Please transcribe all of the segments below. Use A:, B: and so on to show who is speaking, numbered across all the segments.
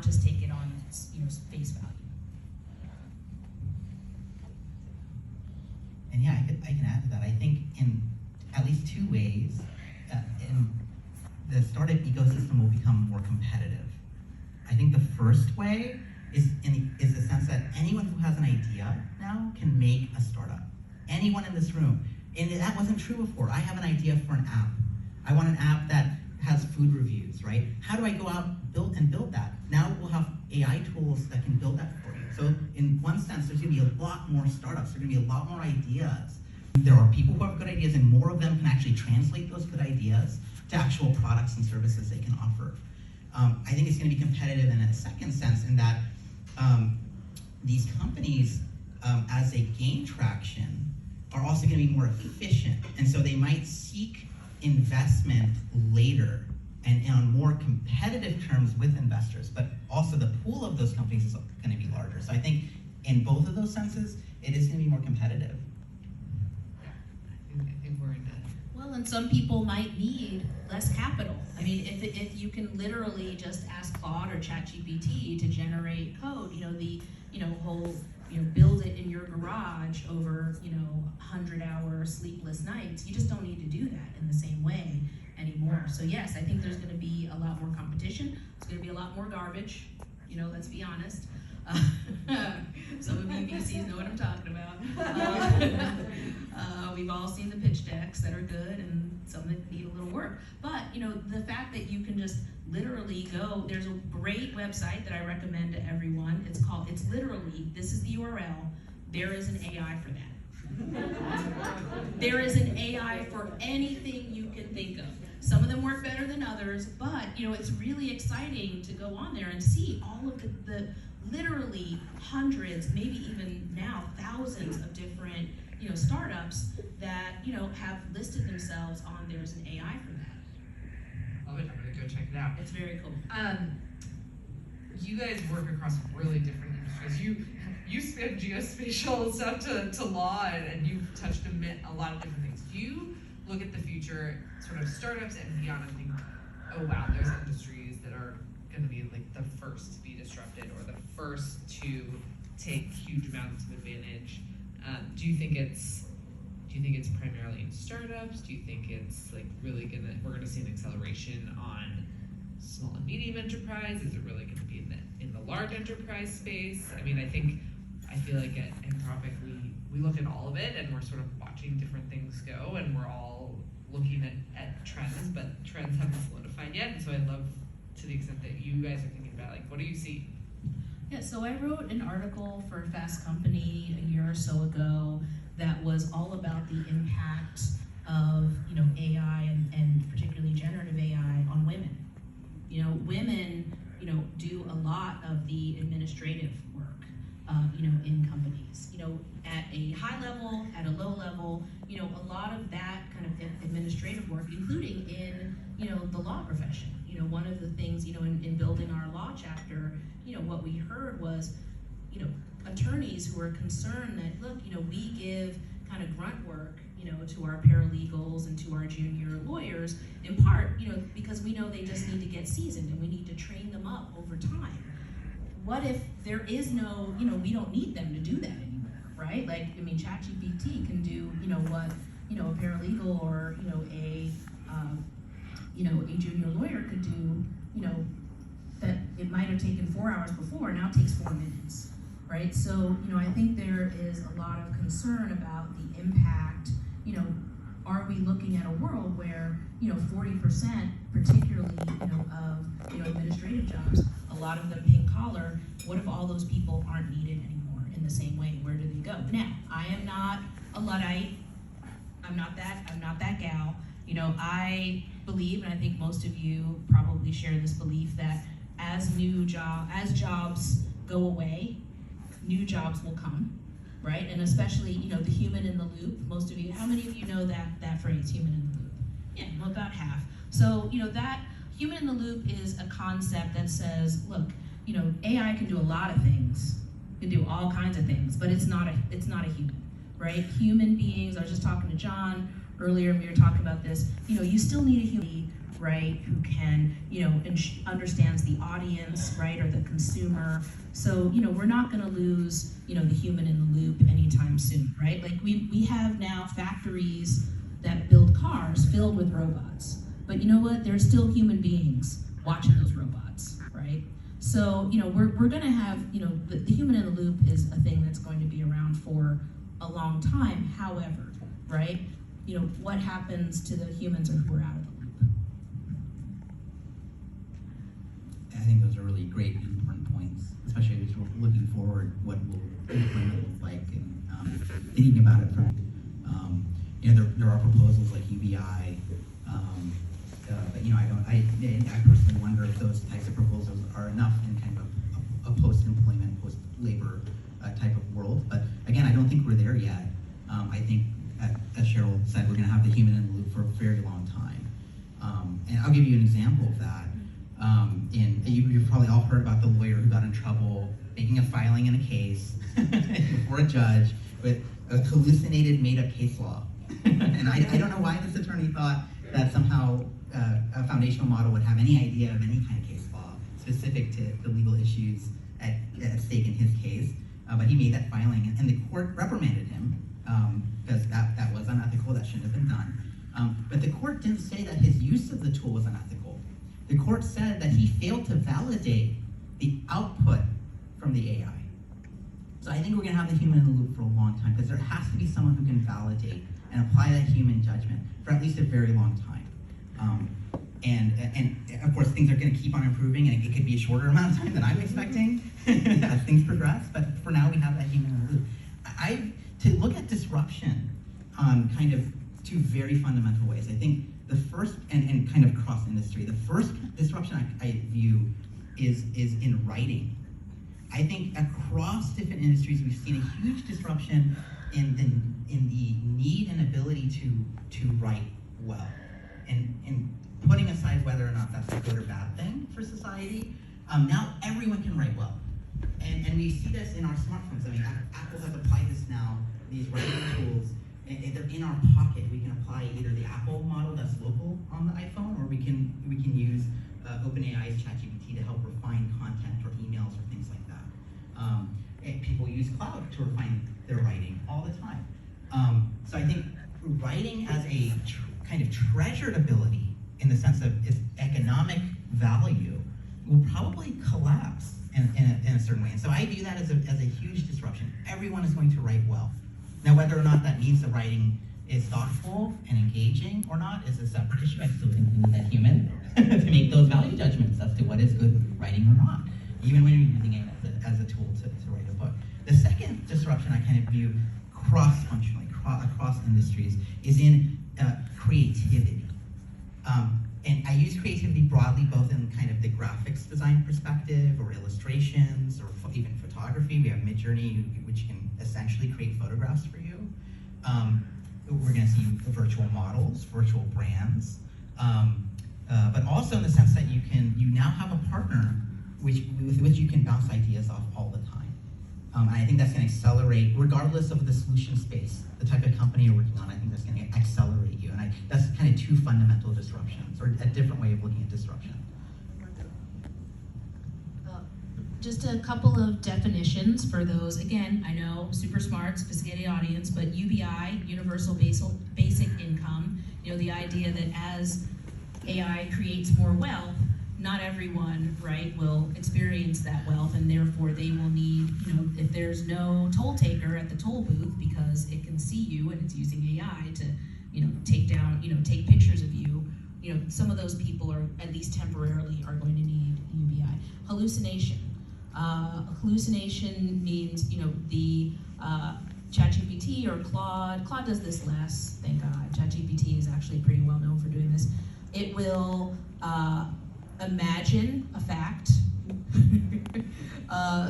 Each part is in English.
A: just take it on face value.
B: And yeah, I can add to that. I think in at least two ways, the startup ecosystem will become more competitive. I think the first way is the sense that anyone who has an idea now can make a startup. Anyone in this room. And that wasn't true before. I have an idea for an app. I want an app that has food reviews, right? How do I go out and build that? Now we'll have AI tools that can build that for you. So in one sense, there's gonna be a lot more startups. There's gonna be a lot more ideas. There are people who have good ideas, and more of them can actually translate those good ideas to actual products and services they can offer. I think it's gonna be competitive in a second sense, in that these companies, as they gain traction, are also gonna be more efficient. And so they might seek investment later and on more competitive terms with investors, but also the pool of those companies is gonna be larger. So I think in both of those senses, it is gonna be more competitive.
C: Yeah, I think we're in that.
A: Well, and some people might need less capital. I mean, if you can literally just ask Claude or ChatGPT to generate code, whole build it in your garage over 100-hour sleepless nights. You just don't need to do that in the same way anymore. So yes, I think there's going to be a lot more competition. It's going to be a lot more garbage. Let's be honest. Some of you VCs know what I'm talking about. We've all seen the pitch decks that are good and some that need a little work. But the fact that you can just literally go, there's a great website that I recommend to everyone. It's literally, this is the URL, there is an AI for that. There is an AI for anything you can think of. Some of them work better than others, but it's really exciting to go on there and see all of the literally hundreds, maybe even now thousands of different startups that have listed themselves on there's an AI for that.
C: Love it. I'm gonna go check it out.
A: It's very cool.
C: You guys work across really different industries. You span geospatial stuff to law, and you've touched a lot of different things. Do you look at the future, sort of startups and beyond, and think, oh wow, there's industries that are going to be like the first to be disrupted or the first to take huge amounts of advantage? Do you think it's primarily in startups? Do you think it's like really we're gonna see an acceleration on small and medium enterprise? Is it really gonna be in the large enterprise space? I mean, I feel like at Anthropic we look at all of it, and we're sort of watching different things go, and we're all looking at trends, but trends haven't solidified yet. And so I'd love, to the extent that you guys are thinking about, like, what do you see?
A: Yeah, so I wrote an article for Fast Company a year or so ago that was all about the impact of AI and particularly generative AI on women. Women do a lot of the administrative work in companies. At a high level, at a low level, a lot of that kind of administrative work, including in the law profession. One of the things in building our law chapter, what we heard was attorneys who are concerned that, look, we give kind of grunt work to our paralegals and to our junior lawyers, in part because we know they just need to get seasoned and we need to train them up over time. What if there is no, we don't need them to do that anymore, right? Like, I mean, ChatGPT can do what a paralegal or a junior lawyer could do, that it might have taken 4 hours before, now it takes 4 minutes, right? So, I think there is a lot of concern about the impact, are we looking at a world where, 40%, particularly, of, administrative jobs, a lot of them pink collar, what if all those people aren't needed anymore in the same way? Where do they go? Now, I am not a Luddite. I'm not that gal. I believe, and I think most of you probably share this belief, that as jobs go away, new jobs will come, right? And especially, the human in the loop. Most of you, how many of you know that phrase, human in the loop? Yeah, well, about half. So, that human in the loop is a concept that says, look, AI can do a lot of things, can do all kinds of things, but it's not a human, right? Human beings, I was just talking to John earlier, and we were talking about this, you still need a human right? Who can, understands the audience, right, or the consumer. So, we're not gonna lose, the human in the loop anytime soon, right? Like we have now factories that build cars filled with robots. But you know what? There's still human beings watching those robots, right? So, we're gonna have, the human in the loop is a thing that's going to be around for a long time. However, right? What happens to the humans if we're out of the loop?
D: I think those are really great, important points, especially as we're looking forward, what will employment look like, and thinking about it from, there are proposals like UBI, but I personally wonder if those types of proposals are enough in kind of a post-employment, post-labor type of world. But again, I don't think we're there yet. I think, as Cheryl said, we're going to have the human in the loop for a very long time. And I'll give you an example of that. You've probably all heard about the lawyer who got in trouble making a filing in a case before a judge with a hallucinated, made-up case law. And I don't know why this attorney thought that somehow a foundational model would have any idea of any kind of case law specific to the legal issues at stake in his case. But he made that filing, and the court reprimanded him because that was unethical, that shouldn't have been done. But the court didn't say that his use of the tool was unethical. The court said that he failed to validate the output from the AI. So I think we're going to have the human in the loop for a long time, because there has to be someone who can validate and apply that human judgment for at least a very long time. And of course, things are going to keep on improving, and it could be a shorter amount of time than I'm expecting as things progress. But for now, we have that human in the loop. To look at disruption kind of two very fundamental ways. I think the first, and kind of cross industry, the first disruption I view is in writing. I think across different industries, we've seen a huge disruption in the need and ability to write well. And putting aside whether or not that's a good or bad thing for society, now everyone can write well. And we see this in our smartphones. I mean, Apple has applied this now, these writing tools, and they're in our pocket. We can apply either the Apple model that's local on the iPhone, or we can use OpenAI's ChatGPT to help refine content or emails or things like that. And people use cloud to refine their writing all the time. So I think writing as a kind of treasured ability in the sense of its economic value will probably collapse in a certain way. And so I view that as a huge disruption. Everyone is going to write well. Now, whether or not that means the writing is thoughtful and engaging or not is a separate issue. I still think we need that human to make those value judgments as to what is good writing or not, even when you're using it as a tool to write a book. The second disruption I kind of view cross-functionally, across industries, is in creativity. And I use creativity broadly, both in kind of the graphics design perspective, or illustrations, or even photography. We have Midjourney, which can essentially create photographs for you. We're going to see virtual models, virtual brands, but also in the sense that you now have a partner with which you can bounce ideas off all the time. And I think that's going to accelerate, regardless of the solution space, the type of company you're working on. I think that's going to accelerate you. And that's kind of two fundamental disruptions, or a different way of looking at disruption.
A: Just a couple of definitions for those. Again, I know, super smart, sophisticated audience, but UBI, Universal Basic Income, the idea that as AI creates more wealth, not everyone, right, will experience that wealth, and therefore they will need, if there's no toll taker at the toll booth because it can see you and it's using AI to, take pictures of you, some of those people are, at least temporarily, are going to need UBI. Hallucination. Hallucination means, the ChatGPT or Claude does this less, thank God. ChatGPT is actually pretty well known for doing this. It will imagine a fact.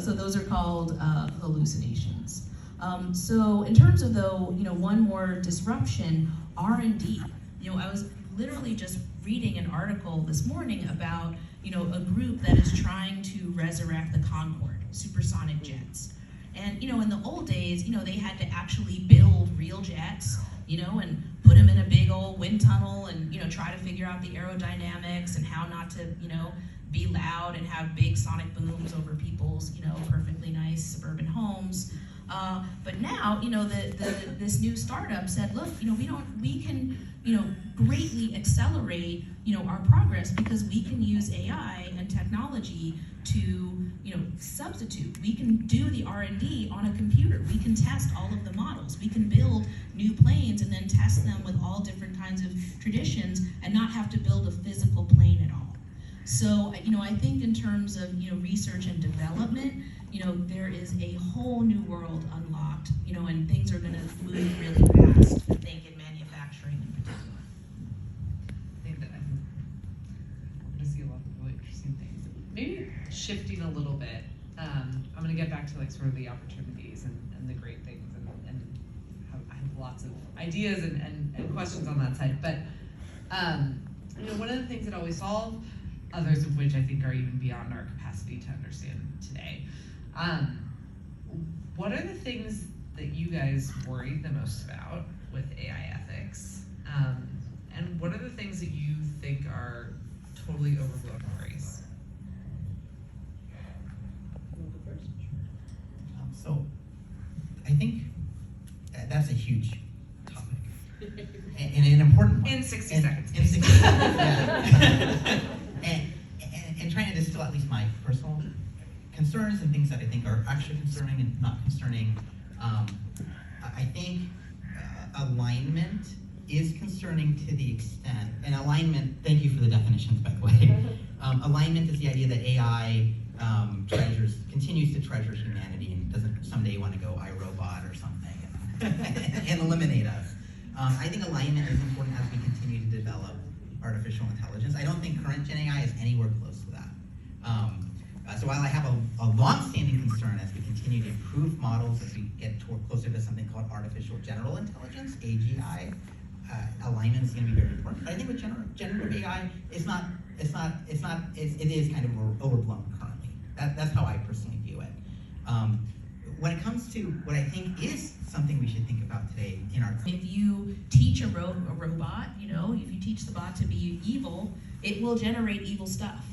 A: So those are called hallucinations. So in terms of one more disruption, R&D. I was literally just reading an article this morning about a group that is trying to resurrect the Concorde, supersonic jets. And in the old days, they had to actually build real jets, and put them in a big old wind tunnel and, you know, try to figure out the aerodynamics and how not to, you know, be loud and have big sonic booms over people's, you know, perfectly nice suburban homes. But now, you know, this new startup said, look, you know, we can, you know, greatly accelerate, you know, our progress because we can use AI and technology to, you know, substitute. We can do the R&D on a computer. We can test all of the models. We can build new planes and then test them with all different kinds of traditions and not have to build a physical plane at all. So, you know, I think in terms of, you know, research and development, you know, there is a whole new world unlocked, you know, and things are going to move really fast, I think, in manufacturing in particular.
C: I think that I'm gonna see a lot of really interesting things. Maybe shifting a little bit, I'm gonna get back to like sort of the opportunities and the great things and I have lots of ideas and questions on that side. But you know, one of the things that always solve, others of which I think are even beyond our capacity to understand today. What are the things that you guys worry the most about with AI ethics? And what are the things that you think are totally overblown worries?
D: So, I think that's a huge topic and an important one.
C: In 60
D: And-
C: seconds.
D: In 60 seconds, yeah. and trying to distill at least my personal concerns and things that I think are actually concerning and not concerning. I think alignment is concerning to the extent, and alignment, thank you for the definitions, by the way. Alignment is the idea that AI continues to treasure humanity and doesn't someday want to go iRobot or something and eliminate us. I think alignment is important as we continue to develop artificial intelligence. I don't think current Gen AI is anywhere close to that. So while I have a long-standing concern as we continue to improve models, as we get closer to something called artificial general intelligence, AGI, alignment is going to be very important. But I think with generative AI, it is kind of overblown currently. That's how I personally view it. When it comes to what I think is something we should think about today in our
A: If you teach a robot, you know, if you teach the bot to be evil, it will generate evil stuff,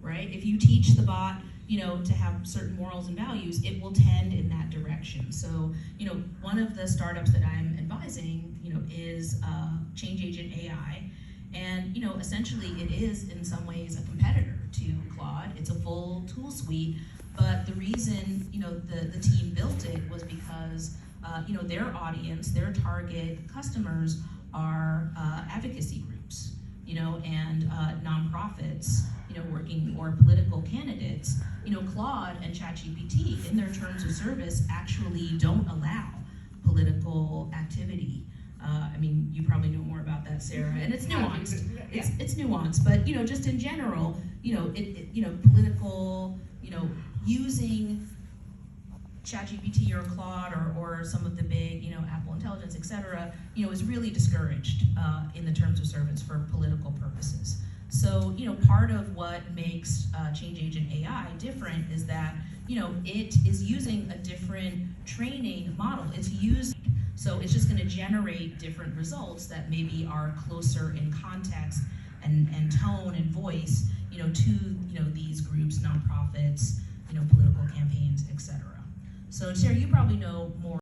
A: right? If you teach the bot, you know, to have certain morals and values, it will tend in that direction. So, you know, one of the startups that I'm advising, you know, is Change Agent AI. And, you know, essentially it is in some ways a competitor to Claude. It's a full tool suite, but the reason, you know, the team built it was because, you know, their audience, their target customers are advocacy groups, you know, and nonprofits, you know, working, or political candidates. You know, Claude and ChatGPT in their terms of service actually don't allow political activity. I mean, you probably know more about that, Sarah, and it's nuanced. It's nuanced, but, you know, just in general, you know, you know, political, you know, using ChatGPT or Claude or some of the big, you know, Apple Intelligence, et cetera, you know, is really discouraged in the terms of service for political purposes. So, you know, part of what makes Change Agent AI different is that, you know, it is using a different training model. So it's just going to generate different results that maybe are closer in context and tone and voice, you know, to, you know, these groups, nonprofits, you know, political campaigns, et cetera. So Sarah, you probably know more